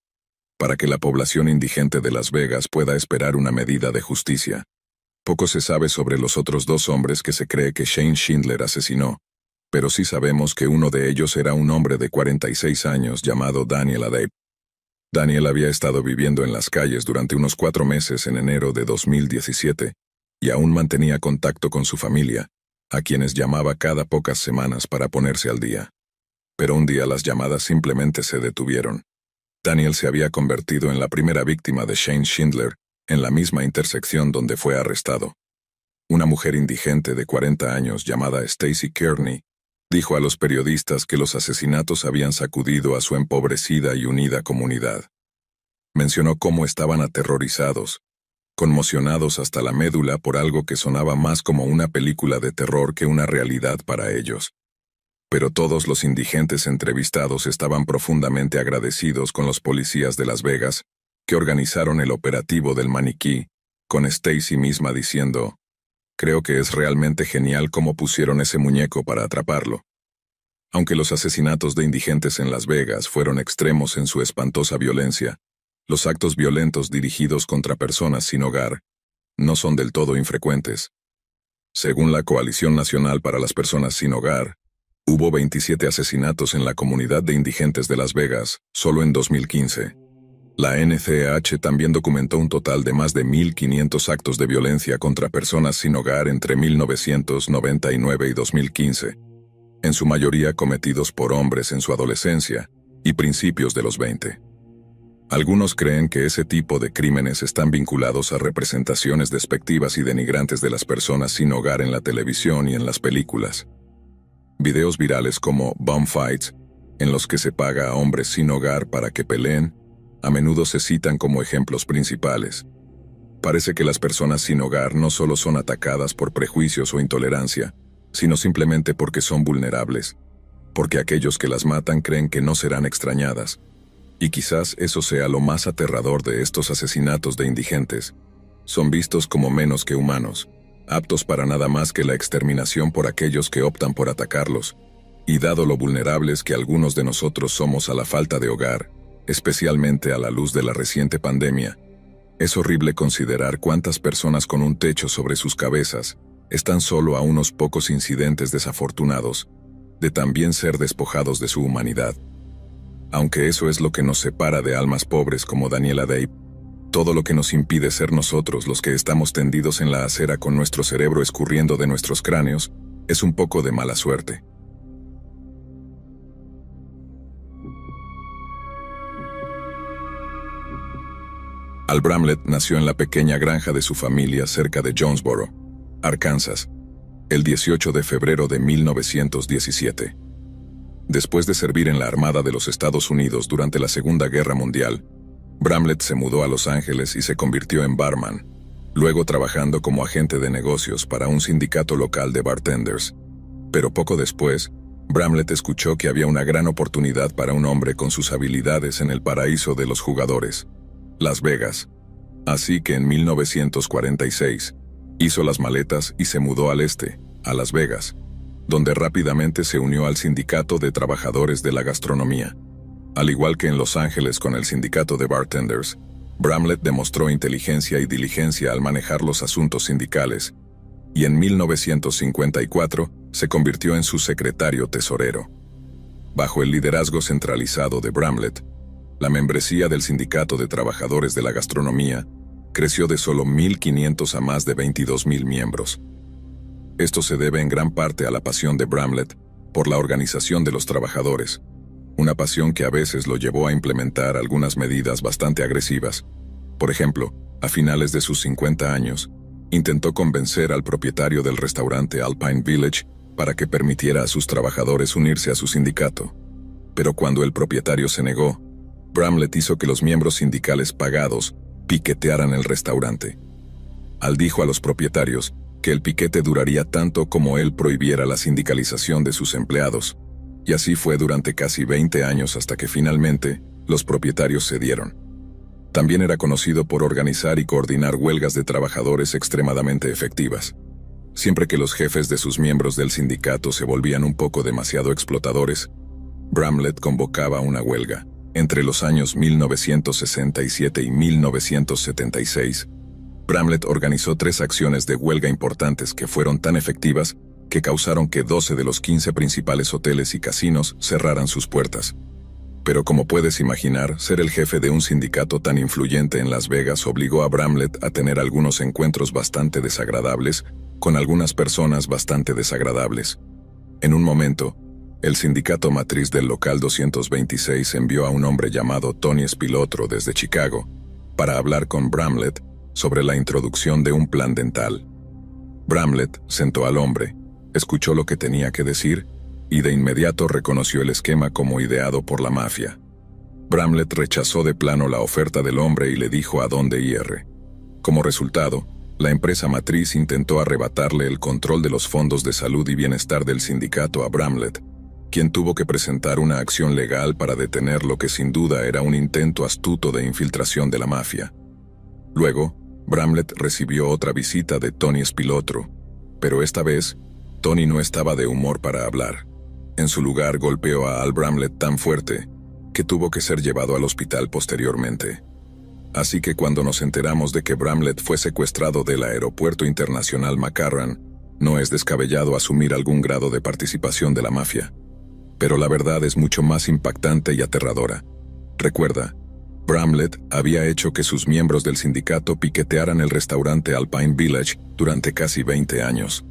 para que la población indigente de Las Vegas pueda esperar una medida de justicia. Poco se sabe sobre los otros 2 hombres que se cree que Shane Schindler asesinó, pero sí sabemos que uno de ellos era un hombre de 46 años llamado Daniel Adape. Daniel había estado viviendo en las calles durante unos 4 meses en enero de 2017 y aún mantenía contacto con su familia, a quienes llamaba cada pocas semanas para ponerse al día. Pero un día las llamadas simplemente se detuvieron. Daniel se había convertido en la primera víctima de Shane Schindler en la misma intersección donde fue arrestado. Una mujer indigente de 40 años llamada Stacy Kearney dijo a los periodistas que los asesinatos habían sacudido a su empobrecida y unida comunidad. Mencionó cómo estaban aterrorizados, conmocionados hasta la médula por algo que sonaba más como una película de terror que una realidad para ellos. Pero todos los indigentes entrevistados estaban profundamente agradecidos con los policías de Las Vegas, que organizaron el operativo del maniquí, con Stacy misma diciendo: «Creo que es realmente genial cómo pusieron ese muñeco para atraparlo». Aunque los asesinatos de indigentes en Las Vegas fueron extremos en su espantosa violencia, los actos violentos dirigidos contra personas sin hogar no son del todo infrecuentes. Según la Coalición Nacional para las Personas Sin Hogar, hubo 27 asesinatos en la comunidad de indigentes de Las Vegas, solo en 2015. La NCH también documentó un total de más de 1.500 actos de violencia contra personas sin hogar entre 1999 y 2015, en su mayoría cometidos por hombres en su adolescencia y principios de los 20. Algunos creen que ese tipo de crímenes están vinculados a representaciones despectivas y denigrantes de las personas sin hogar en la televisión y en las películas. Videos virales como Bum Fights, en los que se paga a hombres sin hogar para que peleen, a menudo se citan como ejemplos principales. Parece que las personas sin hogar no solo son atacadas por prejuicios o intolerancia, sino simplemente porque son vulnerables, porque aquellos que las matan creen que no serán extrañadas. Y quizás eso sea lo más aterrador de estos asesinatos de indigentes. Son vistos como menos que humanos, aptos para nada más que la exterminación por aquellos que optan por atacarlos. Y dado lo vulnerables que algunos de nosotros somos a la falta de hogar, especialmente a la luz de la reciente pandemia, es horrible considerar cuántas personas con un techo sobre sus cabezas están solo a unos pocos incidentes desafortunados de también ser despojados de su humanidad. Aunque eso es lo que nos separa de almas pobres como Daniela Day, todo lo que nos impide ser nosotros los que estamos tendidos en la acera con nuestro cerebro escurriendo de nuestros cráneos, es un poco de mala suerte. Al Bramlett nació en la pequeña granja de su familia cerca de Jonesboro, Arkansas, el 18 de febrero de 1917. Después de servir en la Armada de los Estados Unidos durante la Segunda Guerra Mundial, Bramlett se mudó a Los Ángeles y se convirtió en barman, luego trabajando como agente de negocios para un sindicato local de bartenders. Pero poco después, Bramlett escuchó que había una gran oportunidad para un hombre con sus habilidades en el paraíso de los jugadores, Las Vegas. Así que en 1946, hizo las maletas y se mudó al este, a Las Vegas, donde rápidamente se unió al sindicato de trabajadores de la gastronomía. Al igual que en Los Ángeles con el sindicato de bartenders, Bramlett demostró inteligencia y diligencia al manejar los asuntos sindicales, y en 1954 se convirtió en su secretario tesorero. Bajo el liderazgo centralizado de Bramlett, la membresía del sindicato de trabajadores de la gastronomía creció de solo 1.500 a más de 22.000 miembros. Esto se debe en gran parte a la pasión de Bramlett por la organización de los trabajadores, una pasión que a veces lo llevó a implementar algunas medidas bastante agresivas. Por ejemplo, a finales de sus 50 años, intentó convencer al propietario del restaurante Alpine Village para que permitiera a sus trabajadores unirse a su sindicato. Pero cuando el propietario se negó, Bramlett hizo que los miembros sindicales pagados piquetearan el restaurante. Al dijo a los propietarios que el piquete duraría tanto como él prohibiera la sindicalización de sus empleados, y así fue durante casi 20 años hasta que finalmente los propietarios cedieron. También era conocido por organizar y coordinar huelgas de trabajadores extremadamente efectivas. Siempre que los jefes de sus miembros del sindicato se volvían un poco demasiado explotadores, Bramlett convocaba una huelga. Entre los años 1967 y 1976, Bramlett organizó 3 acciones de huelga importantes que fueron tan efectivas que causaron que 12 de los 15 principales hoteles y casinos cerraran sus puertas. Pero como puedes imaginar, ser el jefe de un sindicato tan influyente en Las Vegas obligó a Bramlett a tener algunos encuentros bastante desagradables con algunas personas bastante desagradables. En un momento, El sindicato matriz del local 226 envió a un hombre llamado Tony Spilotro desde Chicago para hablar con Bramlett sobre la introducción de un plan dental. Bramlett sentó al hombre, escuchó lo que tenía que decir y de inmediato reconoció el esquema como ideado por la mafia. Bramlett rechazó de plano la oferta del hombre y le dijo a dónde ir. Como resultado, la empresa matriz intentó arrebatarle el control de los fondos de salud y bienestar del sindicato a Bramlett, quien tuvo que presentar una acción legal para detener lo que sin duda era un intento astuto de infiltración de la mafia. Luego, Bramlett recibió otra visita de Tony Spilotro, pero esta vez, Tony no estaba de humor para hablar. En su lugar golpeó a Al Bramlett tan fuerte que tuvo que ser llevado al hospital posteriormente. Así que cuando nos enteramos de que Bramlett fue secuestrado del Aeropuerto Internacional McCarran, no es descabellado asumir algún grado de participación de la mafia. Pero la verdad es mucho más impactante y aterradora. Recuerda, Bramlett había hecho que sus miembros del sindicato piquetearan el restaurante Alpine Village durante casi 20 años.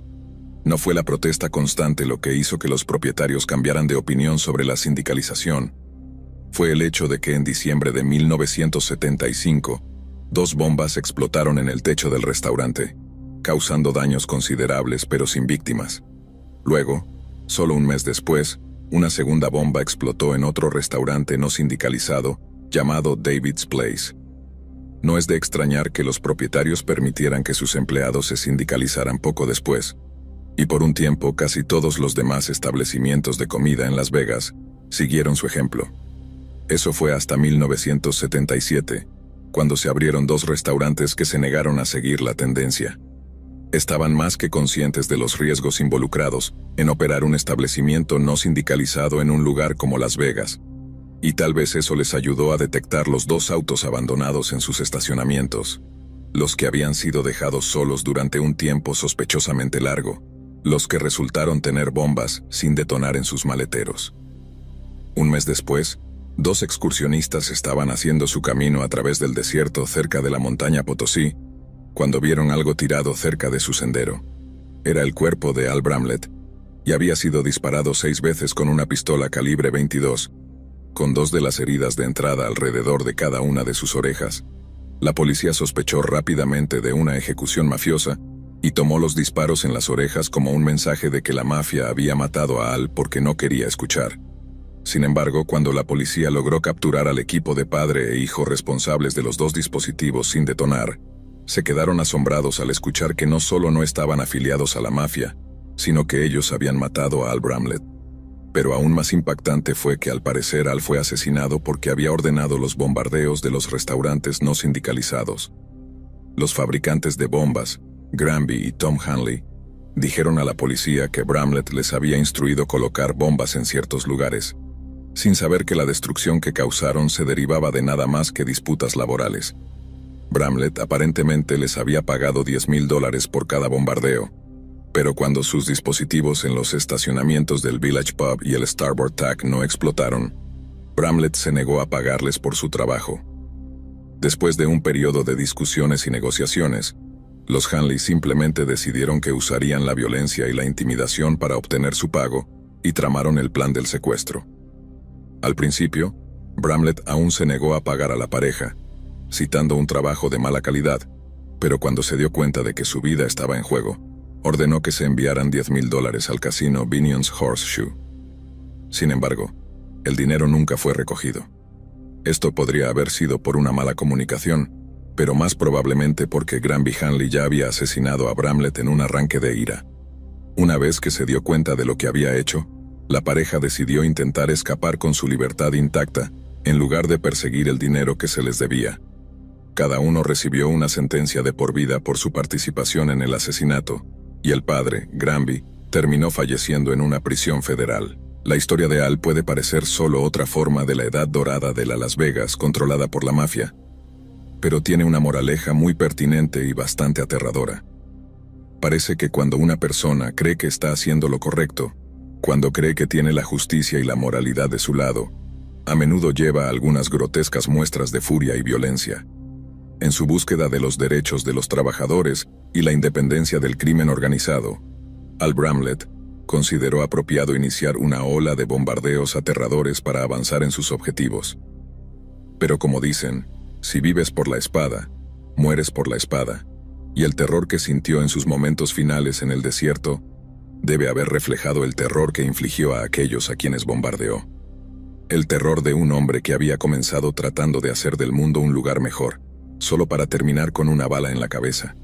No fue la protesta constante lo que hizo que los propietarios cambiaran de opinión sobre la sindicalización. Fue el hecho de que en diciembre de 1975, 2 bombas explotaron en el techo del restaurante, causando daños considerables pero sin víctimas. Luego, solo un mes después, una segunda bomba explotó en otro restaurante no sindicalizado, llamado David's Place. No es de extrañar que los propietarios permitieran que sus empleados se sindicalizaran poco después, y por un tiempo casi todos los demás establecimientos de comida en Las Vegas siguieron su ejemplo. Eso fue hasta 1977, cuando se abrieron 2 restaurantes que se negaron a seguir la tendencia. Estaban más que conscientes de los riesgos involucrados en operar un establecimiento no sindicalizado en un lugar como Las Vegas, y tal vez eso les ayudó a detectar los 2 autos abandonados en sus estacionamientos, los que habían sido dejados solos durante un tiempo sospechosamente largo, los que resultaron tener bombas sin detonar en sus maleteros. Un mes después, 2 excursionistas estaban haciendo su camino a través del desierto cerca de la montaña Potosí, cuando vieron algo tirado cerca de su sendero. Era el cuerpo de Al Bramlett, y había sido disparado 6 veces con una pistola calibre 22, con 2 de las heridas de entrada alrededor de cada una de sus orejas. La policía sospechó rápidamente de una ejecución mafiosa y tomó los disparos en las orejas como un mensaje de que la mafia había matado a Al porque no quería escuchar. Sin embargo, cuando la policía logró capturar al equipo de padre e hijo responsables de los 2 dispositivos sin detonar, se quedaron asombrados al escuchar que no solo no estaban afiliados a la mafia, sino que ellos habían matado a Al Bramlett. Pero aún más impactante fue que al parecer Al fue asesinado porque había ordenado los bombardeos de los restaurantes no sindicalizados. Los fabricantes de bombas, Granby y Tom Hanley, dijeron a la policía que Bramlett les había instruido colocar bombas en ciertos lugares, sin saber que la destrucción que causaron se derivaba de nada más que disputas laborales. Bramlett aparentemente les había pagado $10,000 por cada bombardeo, pero cuando sus dispositivos en los estacionamientos del Village Pub y el Starboard Tack no explotaron, Bramlett se negó a pagarles por su trabajo. Después de un periodo de discusiones y negociaciones, los Hanley simplemente decidieron que usarían la violencia y la intimidación para obtener su pago y tramaron el plan del secuestro. Al principio, Bramlett aún se negó a pagar a la pareja, citando un trabajo de mala calidad, pero cuando se dio cuenta de que su vida estaba en juego, ordenó que se enviaran $10,000 al casino Binion's Horseshoe. Sin embargo, el dinero nunca fue recogido. Esto podría haber sido por una mala comunicación, pero más probablemente porque Granby Hanley ya había asesinado a Bramlett en un arranque de ira. Una vez que se dio cuenta de lo que había hecho, la pareja decidió intentar escapar con su libertad intacta, en lugar de perseguir el dinero que se les debía. Cada uno recibió una sentencia de por vida por su participación en el asesinato, y el padre, Granby, terminó falleciendo en una prisión federal. La historia de Al puede parecer solo otra forma de la edad dorada de la Las Vegas controlada por la mafia, pero tiene una moraleja muy pertinente y bastante aterradora. Parece que cuando una persona cree que está haciendo lo correcto, cuando cree que tiene la justicia y la moralidad de su lado, a menudo lleva algunas grotescas muestras de furia y violencia. En su búsqueda de los derechos de los trabajadores y la independencia del crimen organizado, Al Bramlett consideró apropiado iniciar una ola de bombardeos aterradores para avanzar en sus objetivos. Pero como dicen, si vives por la espada, mueres por la espada, y el terror que sintió en sus momentos finales en el desierto debe haber reflejado el terror que infligió a aquellos a quienes bombardeó. El terror de un hombre que había comenzado tratando de hacer del mundo un lugar mejor, solo para terminar con una bala en la cabeza.